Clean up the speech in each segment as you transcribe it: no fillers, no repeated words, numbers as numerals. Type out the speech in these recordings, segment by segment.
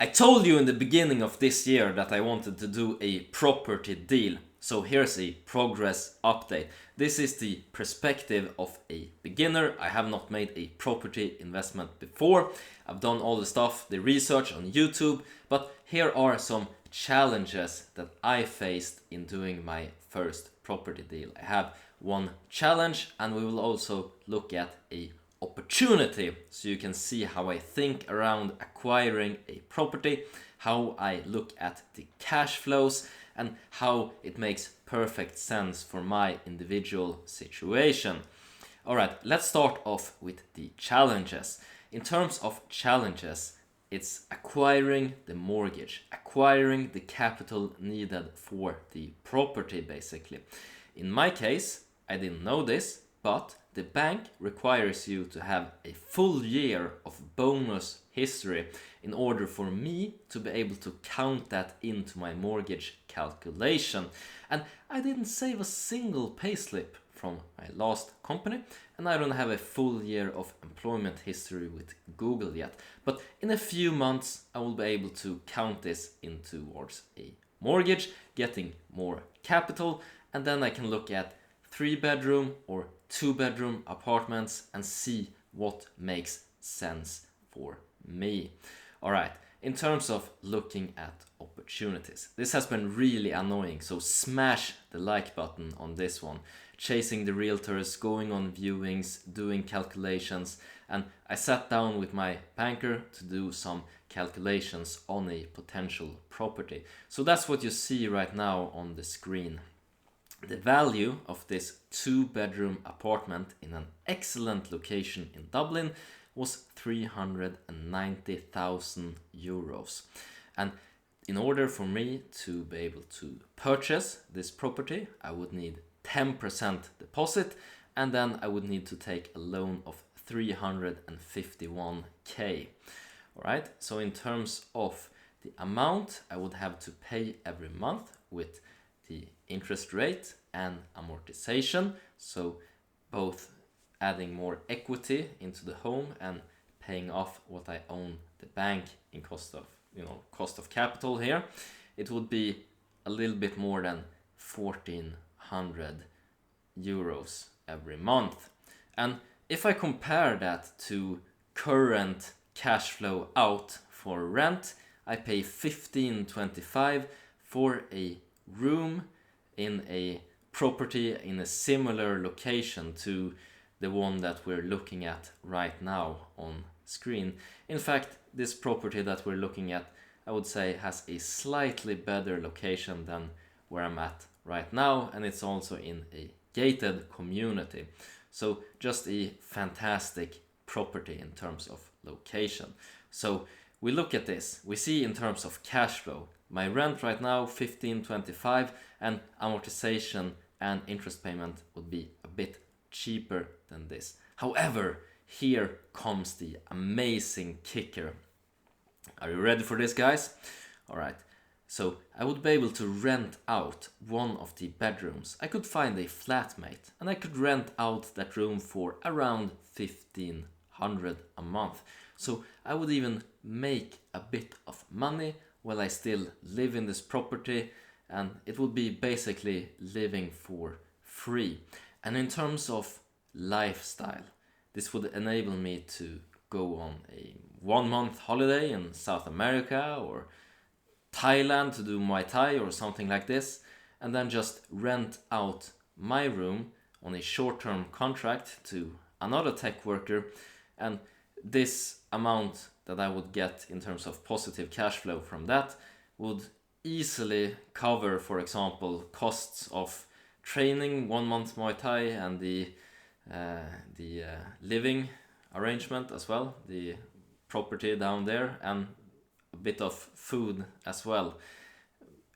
I told you in the beginning of this year that I wanted to do a property deal. So here's a progress update. This is the perspective of a beginner. I have not made a property investment before. I've done all the stuff, the research on YouTube, but here are some challenges that I faced in doing my first property deal. I have one challenge, and we will also look at a opportunity, so you can see how I think around acquiring a property, how I look at the cash flows, and how it makes perfect sense for my individual situation. Alright, let's start off with the challenges. In terms of challenges, it's acquiring the mortgage, acquiring the capital needed for the property basically. In my case, I didn't know this, but the bank requires you to have a full year of bonus history in order for me to be able to count that into my mortgage calculation. And I didn't save a single payslip from my last company, and I don't have a full year of employment history with Google yet. But in a few months, I will be able to count this in towards a mortgage, getting more capital, and then I can look at 3-bedroom or 2-bedroom apartments and see what makes sense for me. Alright, in terms of looking at opportunities, this has been really annoying, so smash the like button on this one. Chasing the realtors, going on viewings, doing calculations, and I sat down with my banker to do some calculations on a potential property. So that's what you see right now on the screen. The value of this 2-bedroom apartment in an excellent location in Dublin was 390,000 euros. And in order for me to be able to purchase this property, I would need 10% deposit, and then I would need to take a loan of 351k. Alright, so in terms of the amount I would have to pay every month with the interest rate and amortization, so both adding more equity into the home and paying off what I own the bank in cost of capital here, it would be a little bit more than 1,400 euros every month. And if I compare that to current cash flow out for rent, I pay 1525 for a room in a property in a similar location to the one that we're looking at right now on screen. In fact, this property that we're looking at, I would say, has a slightly better location than where I'm at right now, and it's also in a gated community. So just a fantastic property in terms of location. So we look at this, we see in terms of cash flow, my rent right now 1525, and amortization and interest payment would be a bit cheaper than this. However, here comes the amazing kicker. Are you ready for this, guys? Alright, so I would be able to rent out one of the bedrooms. I could find a flatmate and I could rent out that room for around 1,500 a month. So I would even make a bit of money while I still live in this property, and it would be basically living for free. And in terms of lifestyle, this would enable me to go on a 1-month holiday in South America or Thailand to do Muay Thai or something like this, and then just rent out my room on a short-term contract to another tech worker, and this amount that I would get in terms of positive cash flow from that would easily cover, for example, costs of training 1 month Muay Thai and the living arrangement as well, the property down there, and a bit of food as well.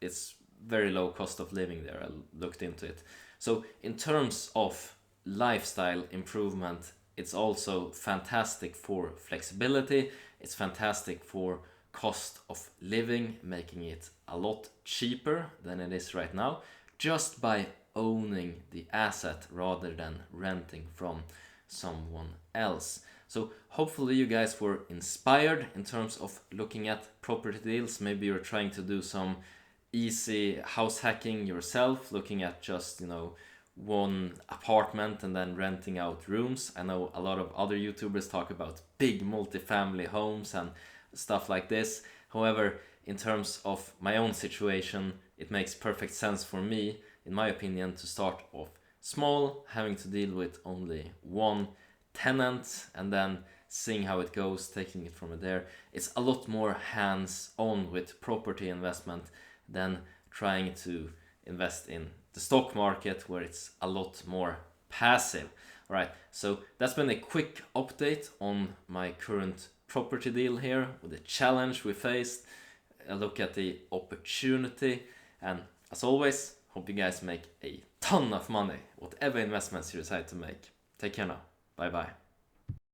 It's very low cost of living there. I looked into it. So in terms of lifestyle improvement, it's also fantastic for flexibility. It's fantastic for cost of living, making it a lot cheaper than it is right now, just by owning the asset rather than renting from someone else. So hopefully you guys were inspired in terms of looking at property deals. Maybe you're trying to do some easy house hacking yourself, looking at just, one apartment and then renting out rooms. I know a lot of other YouTubers talk about big multifamily homes and stuff like this. However, in terms of my own situation, it makes perfect sense for me, in my opinion, to start off small, having to deal with only one tenant and then seeing how it goes, taking it from there. It's a lot more hands-on with property investment than trying to invest in the stock market, where it's a lot more passive. All right, so that's been a quick update on my current property deal here, with the challenge we faced, a look at the opportunity, and as always, hope you guys make a ton of money, whatever investments you decide to make. Take care now. Bye bye.